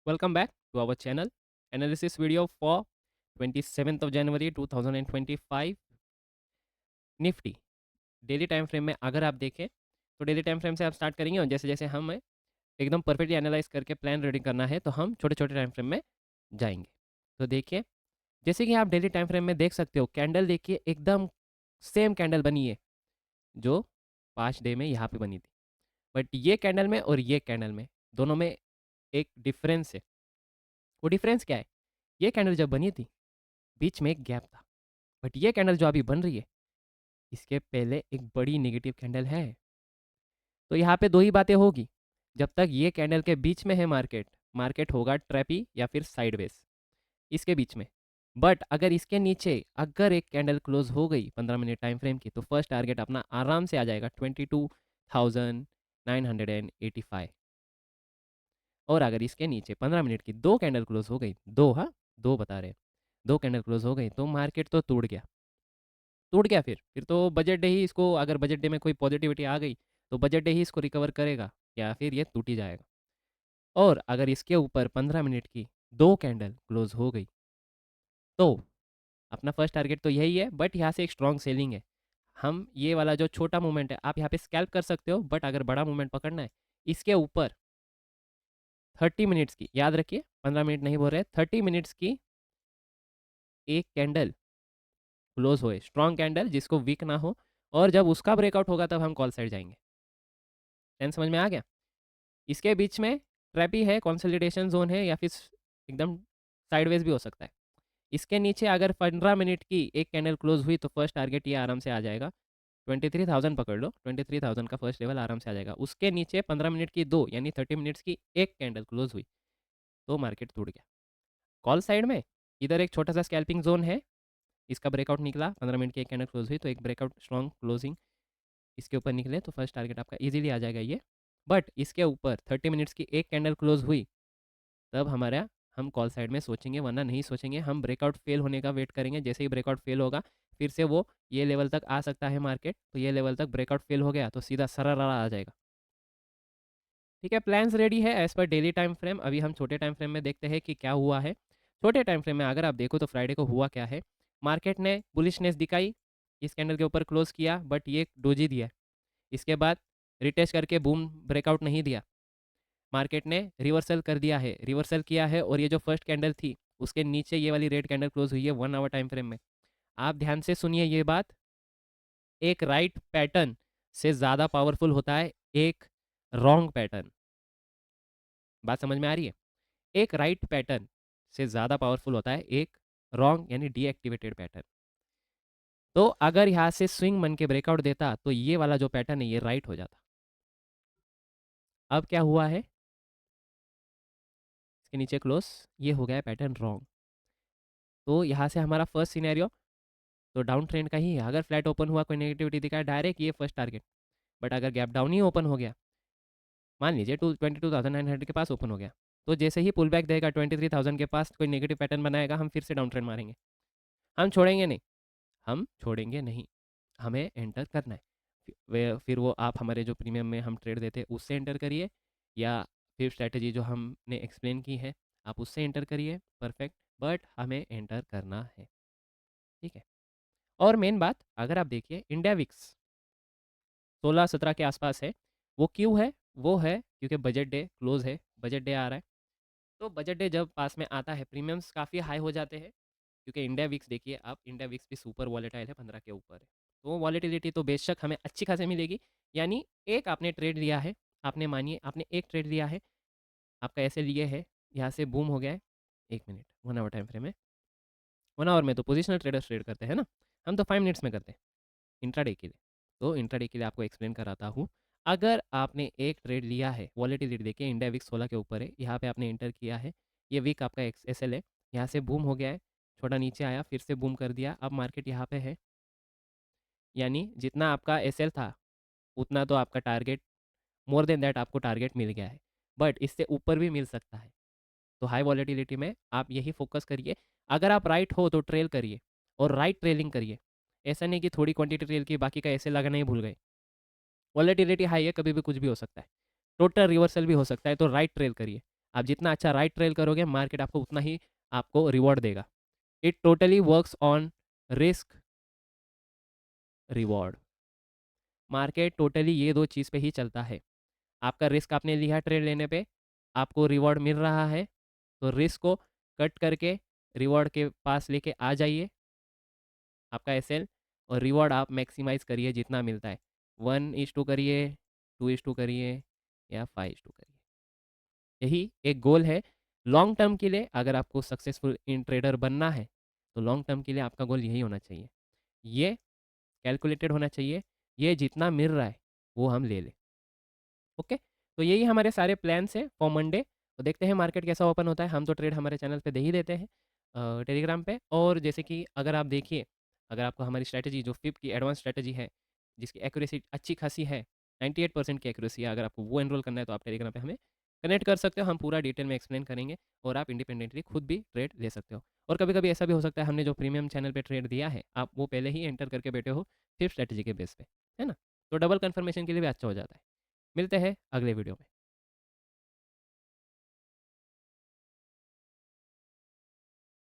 Welcome back to our channel analysis video for 27th of January 2025 Nifty daily time frame में अगर आप देखें तो डेली टाइम फ्रेम से आप स्टार्ट करेंगे और जैसे जैसे हमें एकदम परफेक्टली एनालाइज करके प्लान रेडी करना है तो हम छोटे छोटे टाइम फ्रेम में जाएंगे। तो देखिए जैसे कि आप डेली टाइम फ्रेम में देख सकते हो कैंडल देखिए एकदम सेम कैंडल बनी है जो 5 डे में यहाँ पे बनी थी। बट ये कैंडल में और ये कैंडल में दोनों में एक डिफरेंस है। वो डिफरेंस क्या है? ये कैंडल जब बनी थी बीच में एक गैप था, बट ये कैंडल जो अभी बन रही है इसके पहले एक बड़ी नेगेटिव कैंडल है। तो यहाँ पे दो ही बातें होगी। जब तक ये कैंडल के बीच में है मार्केट मार्केट होगा ट्रैपी या फिर साइडवेज इसके बीच में। बट अगर इसके नीचे अगर एक कैंडल क्लोज हो गई 15 मिनट टाइम फ्रेम की तो फर्स्ट टारगेट अपना आराम से आ जाएगा 22,985। और अगर इसके नीचे 15 मिनट की दो कैंडल क्लोज हो गई, दो, हाँ दो बता रहे, दो कैंडल क्लोज हो गई तो मार्केट तो टूट गया। टूट गया फिर तो बजट डे ही इसको, अगर बजट डे में कोई पॉजिटिविटी आ गई तो बजट डे ही इसको रिकवर करेगा या फिर ये टूट ही जाएगा। और अगर इसके ऊपर 15 मिनट की दो कैंडल क्लोज हो गई तो अपना फर्स्ट टारगेट तो यही है, बट यहाँ से एक स्ट्रॉन्ग सेलिंग है। हम ये वाला जो छोटा मूवमेंट है आप यहाँ पे स्कैल्प कर सकते हो, बट अगर बड़ा मूवमेंट पकड़ना है इसके ऊपर 30 मिनट्स की, याद रखिए 15 मिनट नहीं बोल रहे, 30 मिनट्स की एक कैंडल क्लोज होए, स्ट्रॉन्ग कैंडल जिसको वीक ना हो, और जब उसका ब्रेकआउट होगा तब हम कॉल साइड जाएंगे। टेन समझ में आ गया? इसके बीच में ट्रैपी है, कंसोलिडेशन जोन है, या फिर एकदम साइडवेज भी हो सकता है। इसके नीचे अगर 15 मिनट की एक कैंडल क्लोज हुई तो फर्स्ट टारगेट ये आराम से आ जाएगा 23,000 पकड़ लो, 23,000 का फर्स्ट लेवल आराम से आ जाएगा। उसके नीचे 15 मिनट की दो यानी 30 मिनट्स की एक कैंडल क्लोज हुई तो मार्केट टूट गया। कॉल साइड में इधर एक छोटा सा स्कैल्पिंग जोन है, इसका ब्रेकआउट निकला, 15 मिनट की एक कैंडल क्लोज हुई तो एक ब्रेकआउट स्ट्रॉन्ग क्लोजिंग इसके ऊपर निकले तो फर्स्ट टारगेट आपका इजीली आ जाएगा ये। बट इसके ऊपर 30 मिनट्स की एक कैंडल क्लोज हुई तब हमारा हम कॉल साइड में सोचेंगे, वरना नहीं सोचेंगे। हम ब्रेकआउट फेल होने का वेट करेंगे, जैसे ही ब्रेकआउट फेल होगा फिर से वो ये लेवल तक आ सकता है मार्केट, तो ये लेवल तक ब्रेकआउट फेल हो गया तो सीधा सररा आ जाएगा। ठीक है, प्लान्स रेडी है as per daily time frame. अभी हम छोटे टाइम फ्रेम में देखते हैं कि क्या हुआ है। छोटे टाइम फ्रेम में अगर आप देखो तो फ्राइडे को हुआ क्या है, मार्केट ने बुलिशनेस दिखाई, इस कैंडल के ऊपर क्लोज किया बट ये डोजी दिया। इसके बाद रिटेस्ट करके बूम ब्रेकआउट नहीं दिया, मार्केट ने रिवर्सल कर दिया है, रिवर्सल किया है, और ये जो फर्स्ट कैंडल थी उसके नीचे ये वाली रेड कैंडल क्लोज हुई है 1 आवर टाइम फ्रेम में। आप ध्यान से सुनिए ये बात, एक राइट पैटर्न से ज़्यादा पावरफुल होता है एक रॉन्ग पैटर्न। बात समझ में आ रही है? एक राइट पैटर्न से ज़्यादा पावरफुल होता है एक रॉन्ग यानी डीएक्टिवेटेड पैटर्न। तो अगर यहाँ से स्विंग मन के ब्रेकआउट देता तो ये वाला जो पैटर्न है ये राइट हो जाता। अब क्या हुआ है, इसके नीचे क्लोज, ये हो गया पैटर्न रॉन्ग। तो यहाँ से हमारा फर्स्ट सिनेरियो तो डाउन ट्रेंड का ही है। अगर फ्लैट ओपन हुआ, कोई नेगेटिविटी दिखाया, डायरेक्ट ये फर्स्ट टारगेट। बट अगर गैप डाउन ही ओपन हो गया, मान लीजिए 22,900 के पास ओपन हो गया, तो जैसे ही पुल बैक देगा 23,000 के पास कोई नेगेटिव पैटर्न बनाएगा, हम फिर से डाउन ट्रेंड मारेंगे। हम छोड़ेंगे नहीं, हम छोड़ेंगे नहीं, हमें एंटर करना है। फिर वो आप हमारे जो प्रीमियम में हम ट्रेड देते हैं उससे एंटर करिए, या फिर स्ट्रैटेजी जो हमने एक्सप्लेन की है आप उससे एंटर करिए, परफेक्ट। बट हमें एंटर करना है, ठीक है। और मेन बात अगर आप देखिए इंडिया विक्स 16-17 के आसपास है। वो क्यों है? वो है क्योंकि बजट डे क्लोज है, बजट डे आ रहा है। तो बजट डे जब पास में आता है प्रीमियम्स काफ़ी हाई हो जाते हैं, क्योंकि इंडिया विक्स देखिए आप, इंडिया विक्स भी सुपर वॉलेटाइल है, 15 के ऊपर है। तो वॉलेटिलिटी तो बेशक हमें अच्छी खासी मिलेगी। यानी एक आपने ट्रेड लिया है, आपने मानिए आपने एक ट्रेड लिया है, आपका ऐसे लिए है, यहाँ से बूम हो गया है, 1 मिनट 1 आवर टाइम फ्रेम है, 1 आवर में तो पोजिशनल ट्रेडर्स ट्रेड करते हैं ना, हम तो 5 मिनट्स में करते हैं इंट्राडे के लिए। तो इंट्राडे के लिए आपको एक्सप्लेन कराता हूँ। अगर आपने एक ट्रेड लिया है, वॉलेटिलिटी देखिए इंडिया विक्स 16 के ऊपर है, यहाँ पे आपने एंटर किया है, ये वीक आपका एस एल है, यहाँ से बूम हो गया है, छोटा नीचे आया, फिर से बूम कर दिया, अब मार्केट यहाँ पे है। यानी जितना आपका एस एल था उतना तो आपका टारगेट, मोर देन दैट आपको टारगेट मिल गया है, बट इससे ऊपर भी मिल सकता है। तो हाई वॉलेटिलिटी में आप यही फोकस करिए। अगर आप राइट हो तो ट्रेल करिए और राइट ट्रेलिंग करिए। ऐसा नहीं कि थोड़ी क्वांटिटी ट्रेल की बाकी का ऐसे लगाना ही भूल गए। वॉलेटिलिटी हाई है, कभी भी कुछ भी हो सकता है, टोटल रिवर्सल भी हो सकता है, तो राइट ट्रेल करिए। आप जितना अच्छा राइट ट्रेल करोगे मार्केट आपको उतना ही आपको रिवॉर्ड देगा। It totally works on risk reward. Market totally ये दो चीज़ पे ही चलता है। आपका रिस्क आपने लिया ट्रेड लेने पे, आपको रिवॉर्ड मिल रहा है, तो रिस्क को कट करके रिवॉर्ड के पास लेके आ जाइए आपका एसएल, और रिवॉर्ड आप मैक्सिमाइज़ करिए जितना मिलता है। 1:2 करिए, 2:2 करिए या 5:2 करिए। यही एक गोल है लॉन्ग टर्म के लिए। अगर आपको सक्सेसफुल इन ट्रेडर बनना है, तो लॉन्ग टर्म के लिए आपका गोल यही होना चाहिए। ये कैलकुलेटेड होना चाहिए, ये जितना मिल रहा है वो हम ले लें। ओके, तो यही हमारे सारे प्लान्स हैं फॉर मंडे। तो देखते हैं मार्केट कैसा ओपन होता है। हम तो ट्रेड हमारे चैनल पे दे ही देते हैं टेलीग्राम पे। और जैसे कि अगर आप देखिए, अगर आपको हमारी स्ट्रैटेजी जो फिप की एडवांस स्ट्रैटेजी है, जिसकी एक्यूरेसी अच्छी खासी है, 98% की एक्यूरेसी है, अगर आपको वो एनरोल करना है तो आप टेलीग्राम पे हमें कनेक्ट कर सकते हो। हम पूरा डिटेल में एक्सप्लेन करेंगे और आप इंडिपेंडेंटली खुद भी ट्रेड ले सकते हो। और कभी कभी ऐसा भी हो सकता है हमने जो प्रीमियम चैनल पे ट्रेड दिया है, आप वो पहले ही एंटर करके बैठे हो फिर स्ट्रैटेजी के बेस पे, है ना? तो डबल कन्फर्मेशन के लिए भी अच्छा हो जाता है। मिलते हैं अगले वीडियो में।